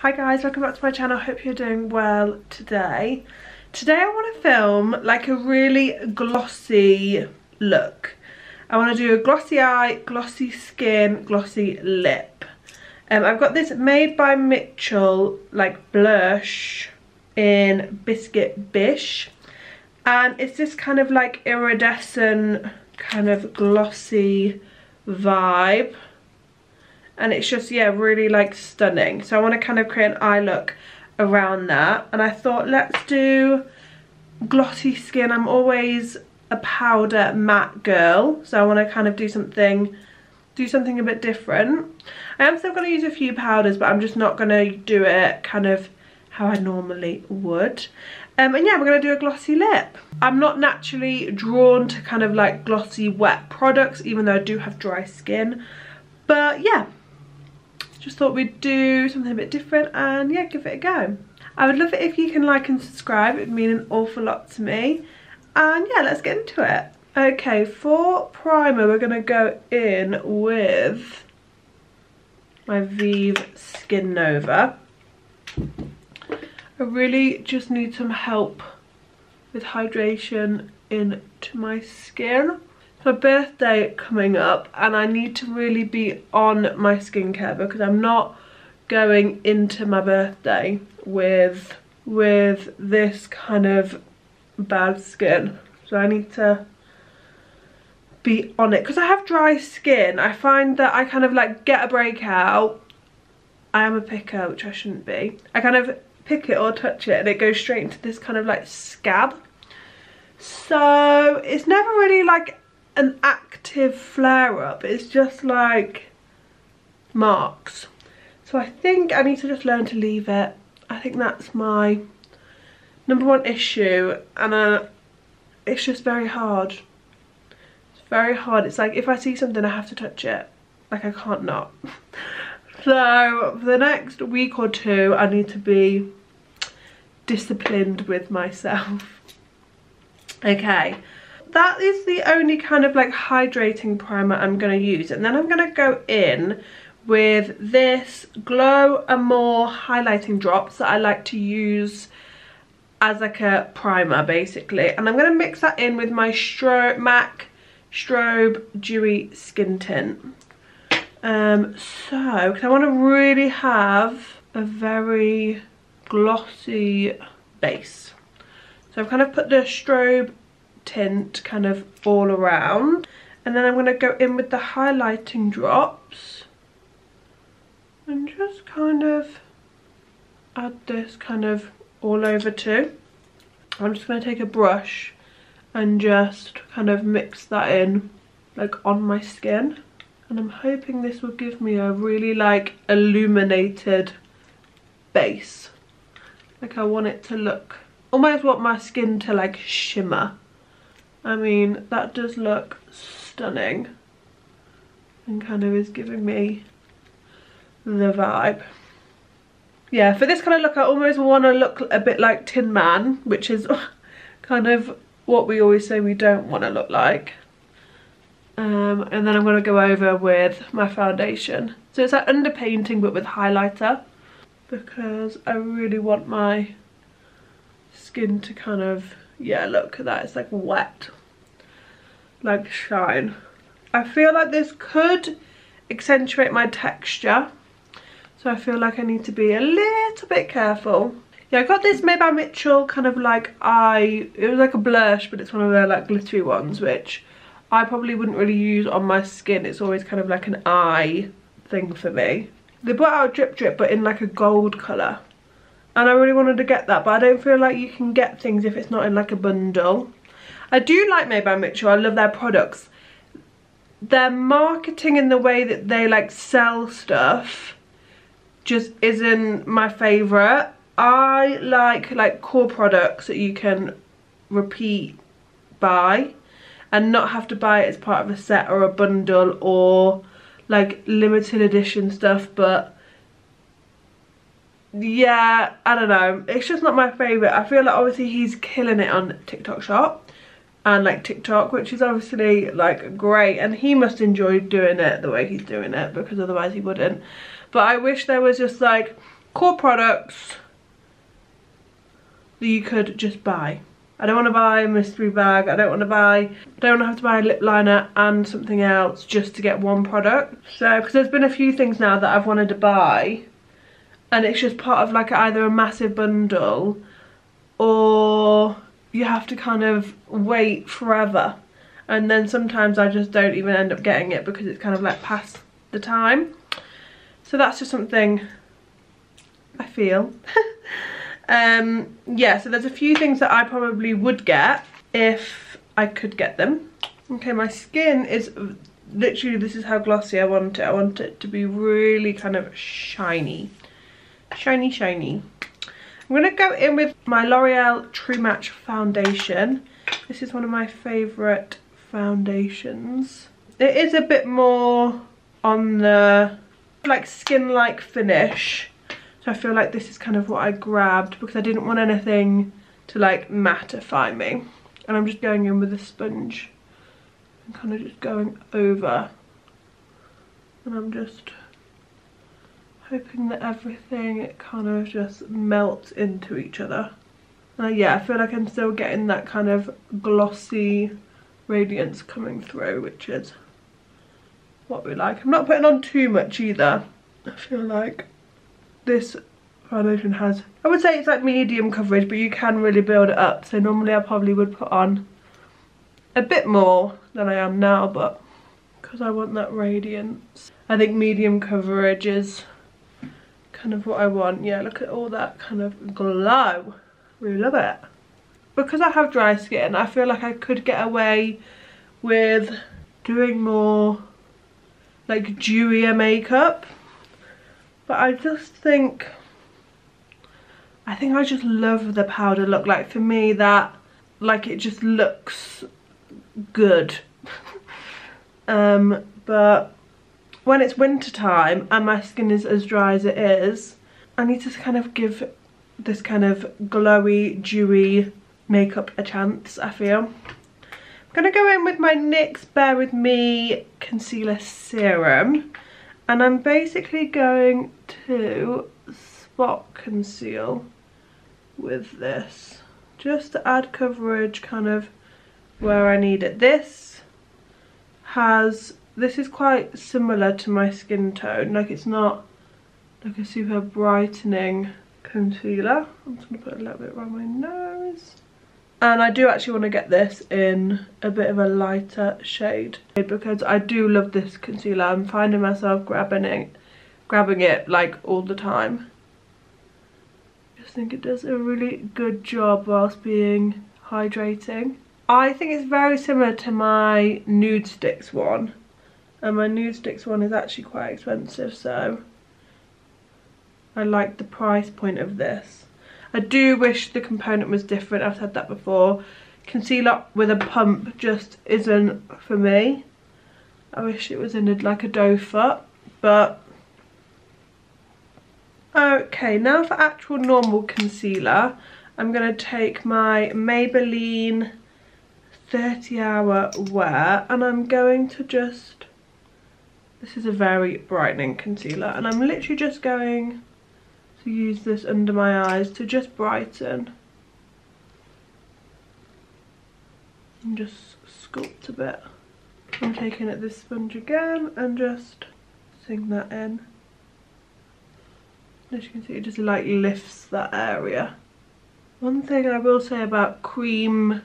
Hi guys, welcome back to my channel. Hope you're doing well today. Today I want to film like a really glossy look. I want to do a glossy eye, glossy skin, glossy lip. I've got this Made by Mitchell like blush in Biscuit Bish, and it's this kind of like iridescent kind of glossy vibe. And it's just, yeah, really like stunning. So I want to kind of create an eye look around that. And I thought, let's do glossy skin. I'm always a powder matte girl, so I want to kind of do something a bit different. I am still going to use a few powders, but I'm just not going to do it kind of how I normally would. And yeah, we're going to do a glossy lip. I'm not naturally drawn to kind of like glossy wet products, even though I do have dry skin. But yeah, just thought we'd do something a bit different and yeah, give it a go. I would love it if you can like and subscribe. It would mean an awful lot to me. And yeah, let's get into it. Okay, for primer we're going to go in with my Vive Skin Nova. I really just need some help with hydration into my skin. My birthday coming up and I need to really be on my skincare because I'm not going into my birthday with this kind of bad skin. So I need to be on it because I have dry skin. I find that I kind of like get a breakout. I am a picker, which I shouldn't be. I kind of pick it or touch it and it goes straight into this kind of like scab. So it's never really like an active flare-up, it's just like marks. So I think I need to just learn to leave it. I think that's my #1 issue, and it's just very hard. It's very hard. It's like if I see something I have to touch it, like I can't not. So for the next week or two I need to be disciplined with myself. Okay, that is the only kind of like hydrating primer I'm going to use, and then I'm going to go in with this Glow Amore highlighting drops that I like to use as like a primer basically, and I'm going to mix that in with my MAC Strobe Dewy Skin Tint. Because I want to really have a very glossy base, so I've kind of put the strobe tint kind of all around, and then I'm going to go in with the highlighting drops and just kind of add this kind of all over too. I'm just going to take a brush and just kind of mix that in like on my skin, and I'm hoping this will give me a really like illuminated base. Like I want it to look, almost want my skin to like shimmer. I mean, that does look stunning and kind of is giving me the vibe. Yeah, for this kind of look I almost want to look a bit like Tin Man, which is kind of what we always say we don't want to look like. And then I'm going to go over with my foundation. So it's like underpainting but with highlighter, because I really want my skin to kind of, yeah, look at that, it's like wet, like shine. I feel like this could accentuate my texture, so I feel like I need to be a little bit careful. Yeah, I got this Made by Mitchell kind of like it was like a blush, but it's one of their like glittery ones, which I probably wouldn't really use on my skin. It's always kind of like an eye thing for me. They brought out Drip Drip but in like a gold colour, and I really wanted to get that, but I don't feel like you can get things if it's not in like a bundle. I do like Made by Mitchell, I love their products. Their marketing and the way that they like sell stuff just isn't my favourite. I like core products that you can repeat buy and not have to buy it as part of a set or a bundle or like limited edition stuff. But yeah, I don't know, it's just not my favourite. I feel like obviously he's killing it on TikTok Shop and like TikTok, which is obviously like great, and he must enjoy doing it the way he's doing it, because otherwise he wouldn't. But I wish there was just like core products that you could just buy. I don't want to buy a mystery bag. I don't want to have to buy a lip liner and something else just to get one product. So, because there's been a few things now that I've wanted to buy, and it's just part of like either a massive bundle, or you have to kind of wait forever. And then sometimes I just don't even end up getting it because it's kind of like past the time. So that's just something I feel. Yeah, so there's a few things that I probably would get if I could get them. Okay, my skin is literally, this is how glossy I want it. I want it to be really kind of shiny. Shiny, shiny. I'm going to go in with my L'Oreal True Match foundation. This is one of my favourite foundations. It is a bit more on the like skin-like finish. So I feel like this is kind of what I grabbed because I didn't want anything to like mattify me. And I'm just going in with a sponge and kind of just going over. And I'm just hoping that everything kind of just melts into each other. Yeah, I feel like I'm still getting that kind of glossy radiance coming through, which is what we like. I'm not putting on too much either. I feel like this foundation has, I would say it's like medium coverage, but you can really build it up. So normally I probably would put on a bit more than I am now, but because I want that radiance, I think medium coverage is kind of what I want. Yeah, look at all that kind of glow. Really love it. Because I have dry skin, I feel like I could get away with doing more like dewier makeup. But I just think, I just love the powder look. Like for me, that, like it just looks good. But when it's winter time and my skin is as dry as it is, I need to kind of give this kind of glowy, dewy makeup a chance, I feel. I'm gonna go in with my NYX Bare With Me Concealer Serum. And I'm basically going to spot conceal with this, just to add coverage kind of where I need it. This is quite similar to my skin tone, like it's not like a super brightening concealer. I'm just going to put a little bit around my nose. And I do actually want to get this in a bit of a lighter shade because I do love this concealer. I'm finding myself grabbing it like all the time. I just think it does a really good job whilst being hydrating. I think it's very similar to my Nude Sticks one. And my Nude Sticks one is actually quite expensive, so I like the price point of this. I do wish the component was different, I've said that before. Concealer with a pump just isn't for me. I wish it was in like a doe foot, but... Okay, now for actual normal concealer, I'm going to take my Maybelline 30 Hour Wear, and I'm going to just... This is a very brightening concealer, and I'm literally just going to use this under my eyes to just brighten and just sculpt a bit. I'm taking it this sponge again and just sink that in. As you can see, it just like lifts that area. One thing I will say about cream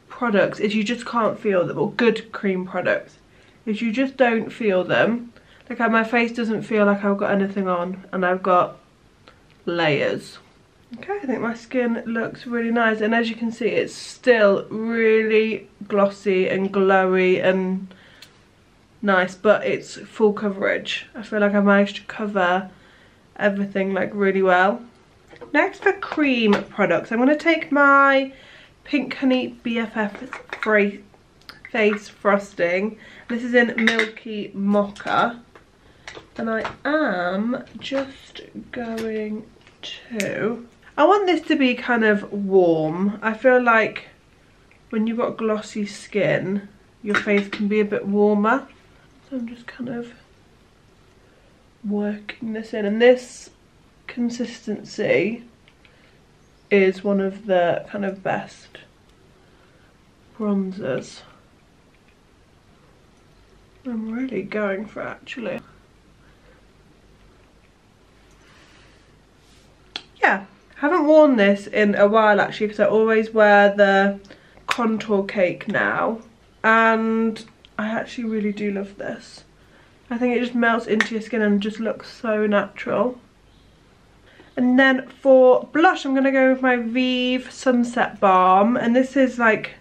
products is you just can't feel them, or good cream products, is you just don't feel them. Like my face doesn't feel like I've got anything on, and I've got layers. Okay, I think my skin looks really nice, and as you can see, it's still really glossy and glowy and nice, but it's full coverage. I feel like I managed to cover everything like really well. Next, for cream products, I'm going to take my Pink Honey BFF Face Frosting. This is in Milky Mocha, and I am just going to... I want this to be kind of warm. I feel like when you've got glossy skin, your face can be a bit warmer. So I'm just kind of working this in, and this consistency is one of the kind of best bronzers. I'm really going for it, actually. Yeah, haven't worn this in a while actually, because I always wear the contour cake now, and I actually really do love this. I think it just melts into your skin and just looks so natural. And then for blush, I'm going to go with my Vive Sunset Balm, and this is like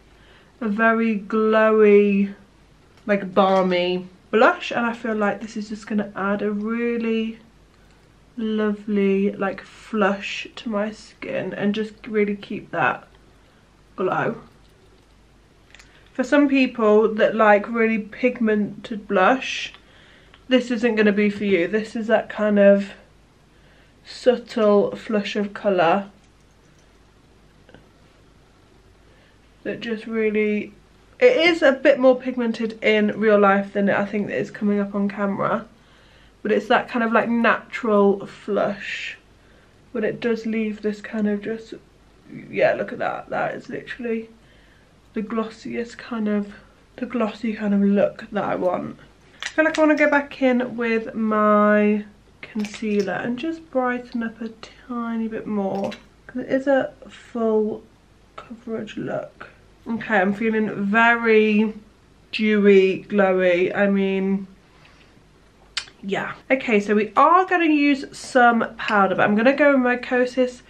a very glowy, like balmy blush, and I feel like this is just going to add a really lovely like flush to my skin and just really keep that glow. For some people that like really pigmented blush, this isn't going to be for you. This is that kind of subtle flush of colour that just really, it is a bit more pigmented in real life than I think that is coming up on camera, but it's that kind of like natural flush, but it does leave this kind of just, yeah, look at that, that is literally the glossiest kind of, the glossy kind of look that I want. I feel like I want to go back in with my concealer and just brighten up a tiny bit more, because it is a full coverage look. Okay, I'm feeling very dewy, glowy. I mean, yeah. Okay, so we are going to use some powder, but I'm going to go with my Kosas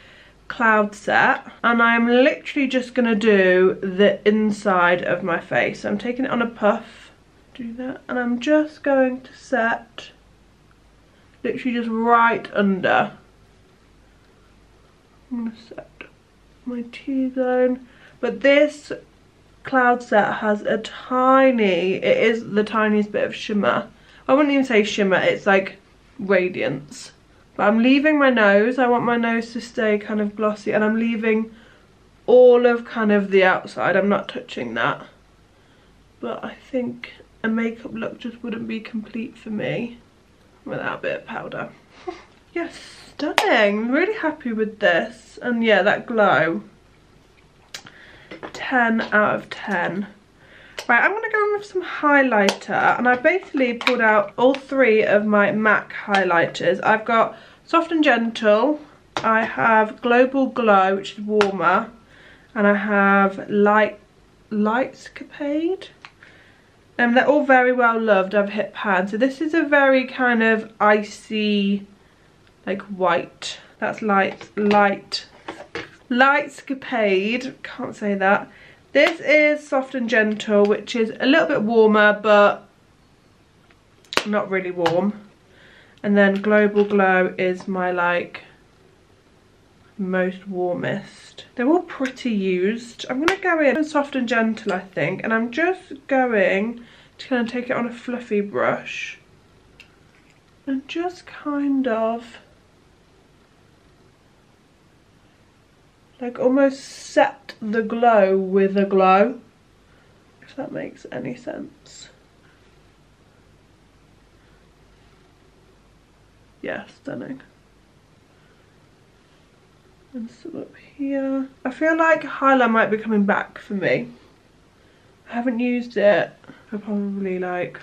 Cloud Set, and I'm literally just going to do the inside of my face. So I'm taking it on a puff, do that, and I'm just going to set literally just right under. I'm going to set my T-zone. But this Cloud Set has a tiny, it is the tiniest bit of shimmer. I wouldn't even say shimmer, it's like radiance. But I'm leaving my nose, I want my nose to stay kind of glossy, and I'm leaving all of kind of the outside, I'm not touching that. But I think a makeup look just wouldn't be complete for me without a bit of powder. Yes, stunning, I'm really happy with this. And yeah, that glow. 10 out of 10. Right, I'm going to go in with some highlighter, and I basically pulled out all three of my MAC highlighters. I've got Soft and Gentle, I have Global Glow, which is warmer, and I have Lightscapade. They're all very well loved. I've hit pan. So this is a very kind of icy, like white. That's Lightscapade, can't say that. This is Soft and Gentle, which is a little bit warmer, but not really warm. And then Global Glow is my like most warmest. They're all pretty used. I'm gonna go in Soft and Gentle, I think, and I'm just going to kind of take it on a fluffy brush and just kind of like almost set the glow with a glow, if that makes any sense. Yeah, stunning. And some up here. I feel like highlight might be coming back for me. I haven't used it for probably like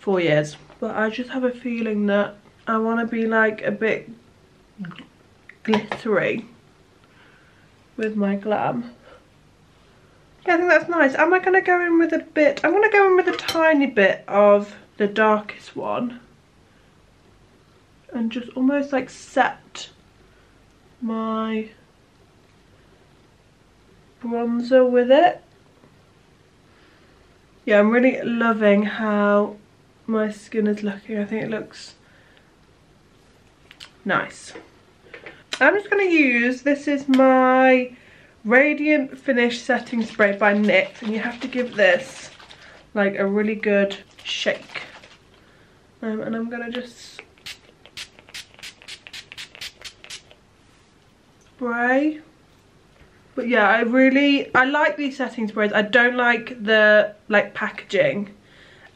4 years, but I just have a feeling that I want to be like a bit glittery with my glam. Yeah, I think that's nice. Am I going to go in with a bit, I'm going to go in with a tiny bit of the darkest one and just almost like set my bronzer with it. Yeah, I'm really loving how my skin is looking. I think it looks nice. I'm just going to use, this is my Radiant Finish Setting Spray by NYX, and you have to give this like a really good shake. And I'm going to just spray. But yeah, I like these setting sprays. I don't like the like packaging.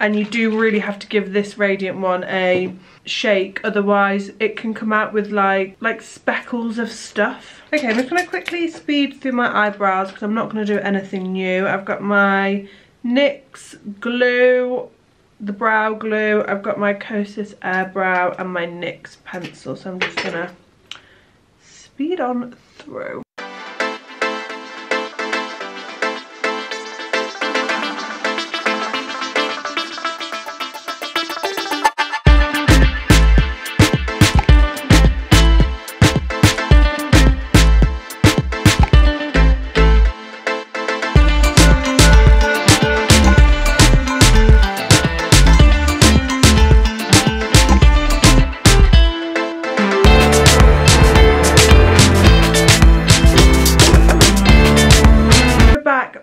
And you do really have to give this Radiant one a shake, otherwise it can come out with like speckles of stuff. Okay, I'm just going to quickly speed through my eyebrows because I'm not going to do anything new. I've got my NYX glue, the brow glue, I've got my Kosas Airbrow and my NYX pencil, so I'm just going to speed on through.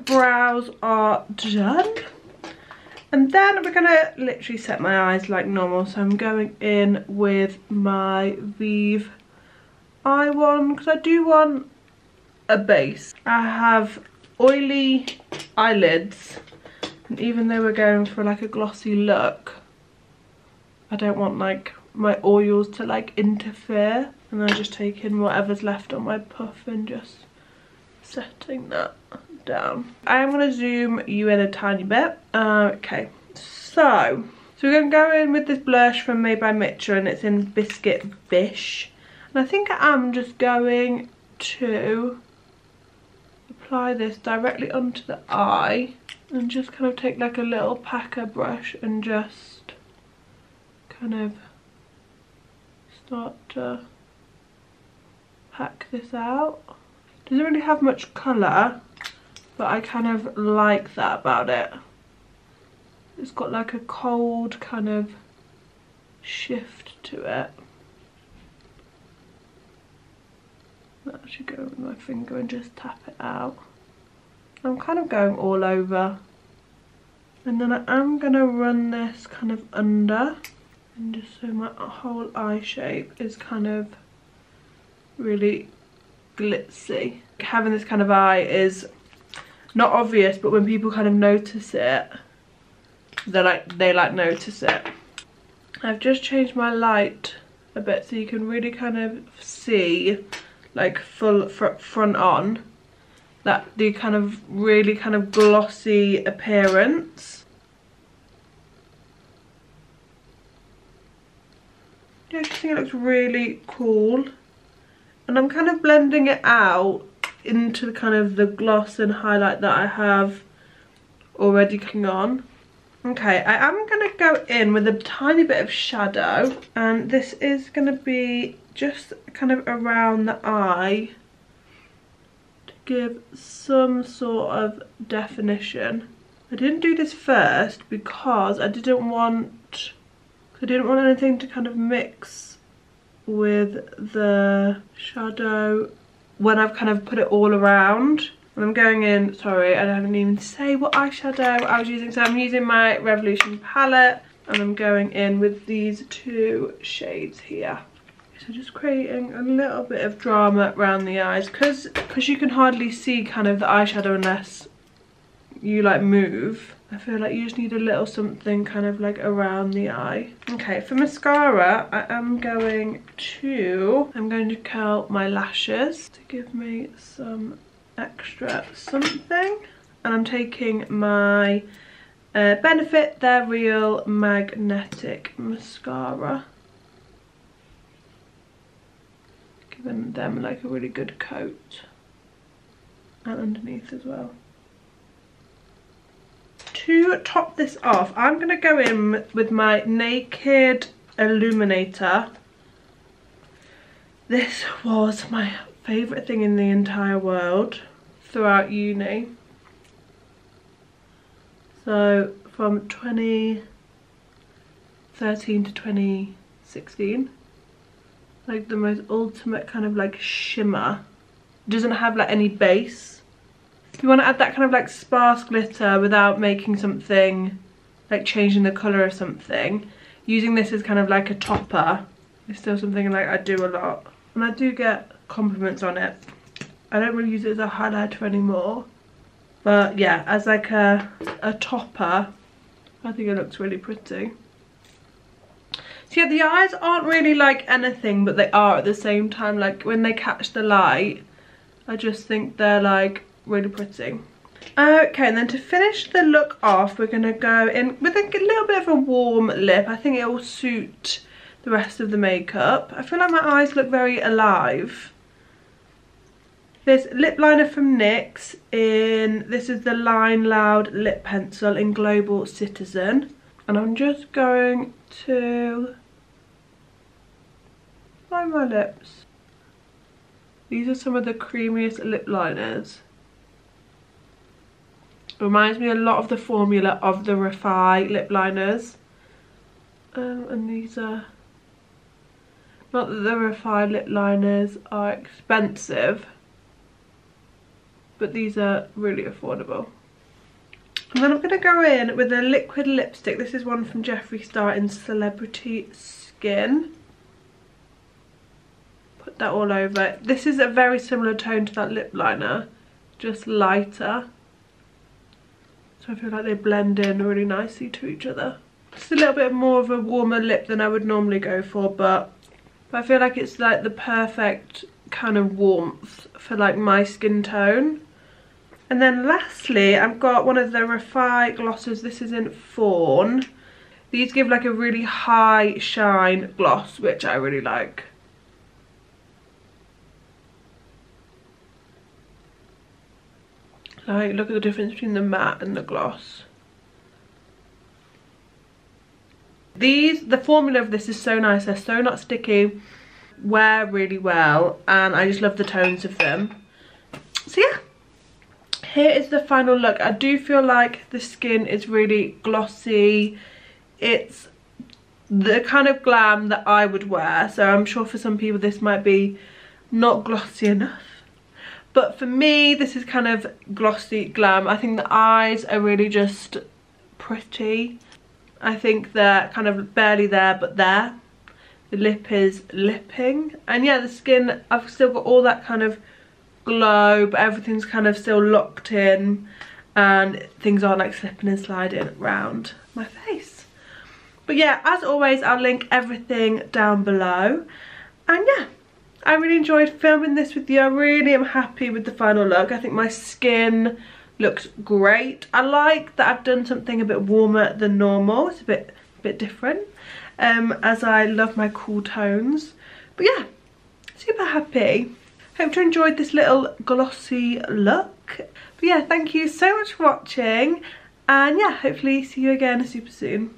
Brows are done, and then we're gonna literally set my eyes like normal. So I'm going in with my Vive eye one because I do want a base. I have oily eyelids, and even though we're going for like a glossy look, I don't want like my oils to like interfere, and I just take in whatever's left on my puff and just setting that down. I am going to zoom you in a tiny bit. Okay, so we're going to go in with this blush from Made by Mitchell, and it's in Biscuit Bish. And I think I am just going to apply this directly onto the eye and just kind of take like a little packer brush and just kind of start to pack this out. Doesn't really have much colour, but I kind of like that about it. It's got like a cold kind of shift to it. I'll actually go with my finger and just tap it out. I'm kind of going all over. And then I am going to run this kind of under. And just so my whole eye shape is kind of really glitzy. Having this kind of eye is not obvious, but when people kind of notice it, they notice it. I've just changed my light a bit so you can really kind of see like full front on that the kind of really kind of glossy appearance. Yeah, I just think it looks really cool. And I'm kind of blending it out into the kind of the gloss and highlight that I have already coming on. Okay, I am going to go in with a tiny bit of shadow, and this is going to be just kind of around the eye to give some sort of definition. I didn't do this first because I didn't want anything to kind of mix with the shadow when I've kind of put it all around. And I'm going in, sorry, I haven't even say what eyeshadow I was using. So I'm using my Revolution palette, and I'm going in with these two shades here. So just creating a little bit of drama around the eyes, because you can hardly see kind of the eyeshadow unless you like move. I feel like you just need a little something kind of like around the eye. Okay, for mascara, I'm going to curl my lashes to give me some extra something. And I'm taking my Benefit They're Real Magnetic Mascara. Giving them like a really good coat. And underneath as well. To top this off, I'm going to go in with my Naked Illuminator. This was my favourite thing in the entire world throughout uni. So from 2013 to 2016. Like the most ultimate kind of like shimmer. It doesn't have like any base. If you want to add that kind of like sparse glitter without making something, like changing the colour of something, using this as kind of like a topper is still something like I do a lot. And I do get compliments on it. I don't really use it as a highlighter anymore. But yeah, as like a topper, I think it looks really pretty. So yeah, the eyes aren't really like anything, but they are at the same time. Like when they catch the light, I just think they're like really pretty. Okay, and then to finish the look off, we're gonna go in with a little bit of a warm lip. I think it will suit the rest of the makeup. I feel like my eyes look very alive. This lip liner from NYX this is the Line Loud lip pencil in Global Citizen. And I'm just going to line my lips. These are some of the creamiest lip liners. It reminds me a lot of the formula of the Refy lip liners. And these are, not that the Refy lip liners are expensive, but these are really affordable. And then I'm going to go in with a liquid lipstick. This is one from Jeffree Star in Celebrity Skin. Put that all over. This is a very similar tone to that lip liner, just lighter. So I feel like they blend in really nicely to each other. It's a little bit more of a warmer lip than I would normally go for, but I feel like it's like the perfect kind of warmth for like my skin tone. And then lastly, I've got one of the Refy glosses. This is in Fawn. These give like a really high shine gloss, which I really like. Like, look at the difference between the matte and the gloss. The formula of this is so nice. They're so not sticky, wear really well, and I just love the tones of them. So yeah. Here is the final look. I do feel like the skin is really glossy. It's the kind of glam that I would wear. So I'm sure for some people this might be not glossy enough. But for me, this is kind of glossy glam. I think the eyes are really just pretty. I think they're kind of barely there, but there. The lip is lipping. And yeah, the skin, I've still got all that kind of glow, but everything's kind of still locked in and things aren't like slipping and sliding around my face. But yeah, as always, I'll link everything down below. And yeah, I really enjoyed filming this with you. I really am happy with the final look. I think my skin looks great. I like that I've done something a bit warmer than normal. It's a bit different, as I love my cool tones. But yeah, super happy. Hope you enjoyed this little glossy look. But yeah, thank you so much for watching. And yeah, hopefully see you again super soon.